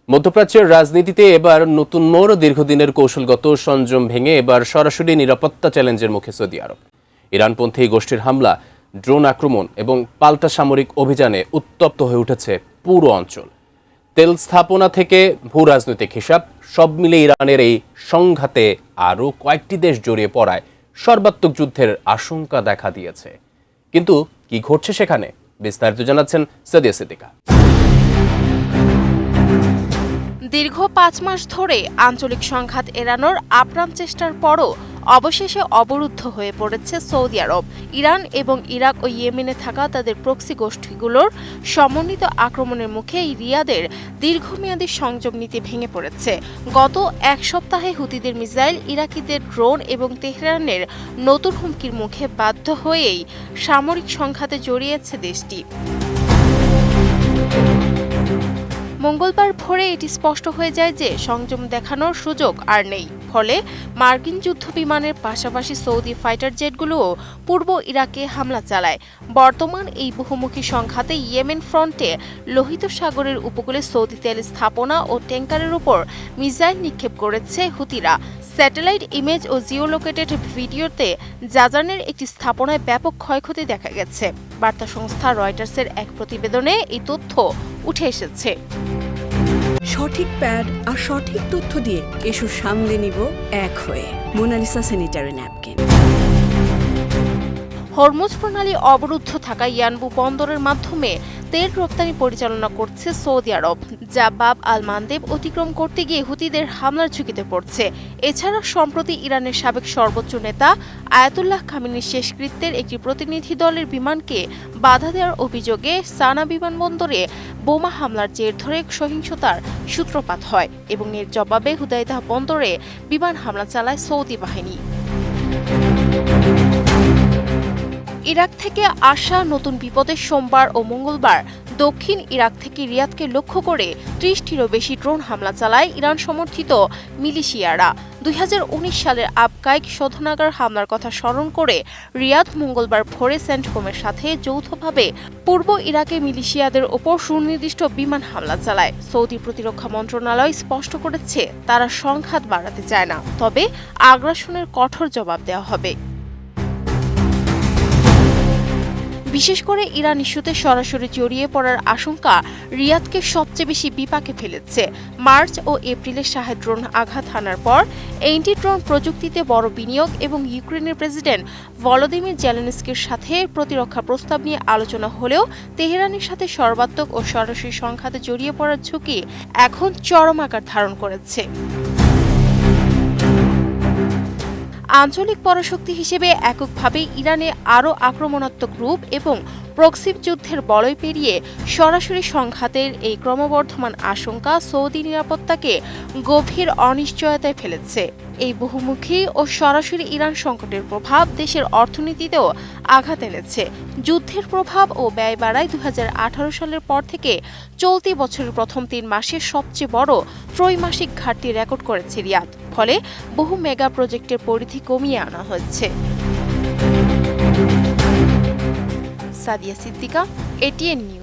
মধ্যপ্রাচ্যের রাজনীতিতে এবার নতুন মোড়। দীর্ঘদিনের কৌশলগত সংযম ভেঙে এবার সরাসরি নিরাপত্তা চ্যালেঞ্জের মুখে সৌদি আরব। ইরানপন্থী গোষ্ঠীর হামলা, ড্রোন আক্রমণ এবং পাল্টা সামরিক অভিযানে উত্তপ্ত হয়ে উঠেছে পুরো অঞ্চল। তেল স্থাপনা থেকে ভূ রাজনৈতিক হিসাব সব মিলে ইরানের এই সংঘাতে আরও কয়েকটি দেশ জড়িয়ে পড়ায় সর্বাত্মক যুদ্ধের আশঙ্কা দেখা দিয়েছে। কিন্তু কি ঘটছে সেখানে, বিস্তারিত জানাচ্ছেন সাদিয়া সিদ্দিকা। দীর্ঘ 5 মাস ধরে আঞ্চলিক সংঘাত এড়ানোর আপ্রাণ চেষ্টার পরও অবশেষে অবরুদ্ধ হয়ে পড়েছে সৌদি আরব। ইরান এবং ইরাক ও ইয়েমেনে থাকা তাদের প্রক্সি গোষ্ঠীগুলোর সমন্বিত আক্রমণের মুখে রিয়াদের দীর্ঘমেয়াদী সংযম নীতি ভেঙে পড়েছে। গত এক সপ্তাহে হুতিদের মিসাইল, ইরাকিদের ড্রোন এবং তেহরানের নতুন হুমকির মুখে বাধ্য হয়েই সামরিক সংঘাতে জড়িয়েছে দেশটি। মঙ্গলবার ভোরে এটি স্পষ্ট হয়ে যায় যে সংযম দেখানোর সুযোগ আর নেই। ফলে মার্কিন যুদ্ধ বিমানের পাশাপাশি সৌদি ফাইটার জেটগুলোও পূর্ব ইরাকে হামলা চালায়। বর্তমান এই বহুমুখী সংঘাতে ইয়েমেন ফ্রন্টে লোহিত সাগরের উপকূলে সৌদি তেল স্থাপনা ও ট্যাঙ্কারের উপর মিসাইল নিক্ষেপ করেছে হুতিরা। স্যাটেলাইট ইমেজ ও জিওলোকেটেড ভিডিওতে জাজানের একটি স্থাপনায় ব্যাপক ক্ষয়ক্ষতি দেখা গেছে। বার্তা সংস্থা রয়টার্সের এক প্রতিবেদনে এই তথ্য উঠে এসেছে। সঠিক প্যাড আর সঠিক তথ্য দিয়ে এসব সামলে নিব এক হয়ে। Mona Lisa sanitary napkin. হরমুজ প্রণালী অবরুদ্ধ থাকা ইয়ানবু বন্দরের মাধ্যমে তেল রপ্তানি পরিচালনা করছে সৌদি আরব, যা বাব আল মানদেব অতিক্রম করতে গিয়ে হুতিদের হামলার ঝুঁকিতে পড়ছে। এছাড়া সম্প্রতি ইরানের সাবেক সর্বোচ্চ নেতা আয়াতুল্লাহ খামেনির শেষকৃত্যের একটি প্রতিনিধি দলের বিমানকে বাধা দেওয়ার অভিযোগে সানা বিমানবন্দরে বোমা হামলার জের ধরে সহিংসতার সূত্রপাত হয় এবং এর জবাবে হুদাইদাহ বন্দরে বিমান হামলা চালায় সৌদি বাহিনী। ইরাক থেকে আসা নতুন বিপদের সোমবার ও মঙ্গলবার দক্ষিণ ইরাক থেকে রিয়াদকে লক্ষ্য করে 30টিরও বেশি ড্রোন হামলা চালায় ইরান সমর্থিত মিলিশিয়ারা। 2019 সালের আবকাইক শোধনাগার হামলার কথা স্মরণ করে রিয়াদ মঙ্গলবার ভোরে সেন্টকমের সাথে যৌথভাবে পূর্ব ইরাকে মিলিশিয়াদের ওপর সুনির্দিষ্ট বিমান হামলা চালায়। সৌদি প্রতিরক্ষা মন্ত্রণালয় স্পষ্ট করেছে তারা সংঘাত বাড়াতে চায় না, তবে আগ্রাসনের কঠোর জবাব দেওয়া হবে। বিশেষ করে ইরান ইস্যুতে সরাসরি জড়িয়ে পড়ার আশঙ্কা রিয়াদকে সবচেয়ে বেশি বিপাকে ফেলেছে। মার্চ ও এপ্রিলে শাহেদ ড্রোন আঘাত হানার পর এন্টি ড্রোন প্রযুক্তিতে বড় বিনিয়োগ এবং ইউক্রেনের প্রেসিডেন্ট ভলোদিমির জেলেনস্কির সাথে প্রতিরক্ষা প্রস্তাব নিয়ে আলোচনা হলেও তেহরানের সাথে সর্বাত্মক ও সরাসরি সংঘাতে জড়িয়ে পড়ার ঝুঁকি এখন চরম আকার ধারণ করেছে। আঞ্চলিক পরাশক্তি হিসেবে এককভাবে ইরানে আরও আক্রমণাত্মক রূপ এবং প্রক্সি যুদ্ধের বলয় পেরিয়ে সরাসরি সংঘাতের এই ক্রমবর্ধমান আশঙ্কা সৌদি নিরাপত্তাকে গভীর অনিশ্চয়তায় ফেলেছে। এই বহুমুখী ও সরাসরি ইরান সংকটের প্রভাব দেশের অর্থনীতিতেও আঘাত এনেছে। যুদ্ধের প্রভাব ও ব্যয় বাড়ায় 2018 সালের পর থেকে চলতি বছরের প্রথম 3 মাসে সবচেয়ে বড় ত্রৈমাসিক ঘাটতি রেকর্ড করেছে রিয়াদ। ফলে বহু মেগা প্রজেক্টের পরিধি কমিয়ে আনা হচ্ছে। Sadia Siddika, ATN news.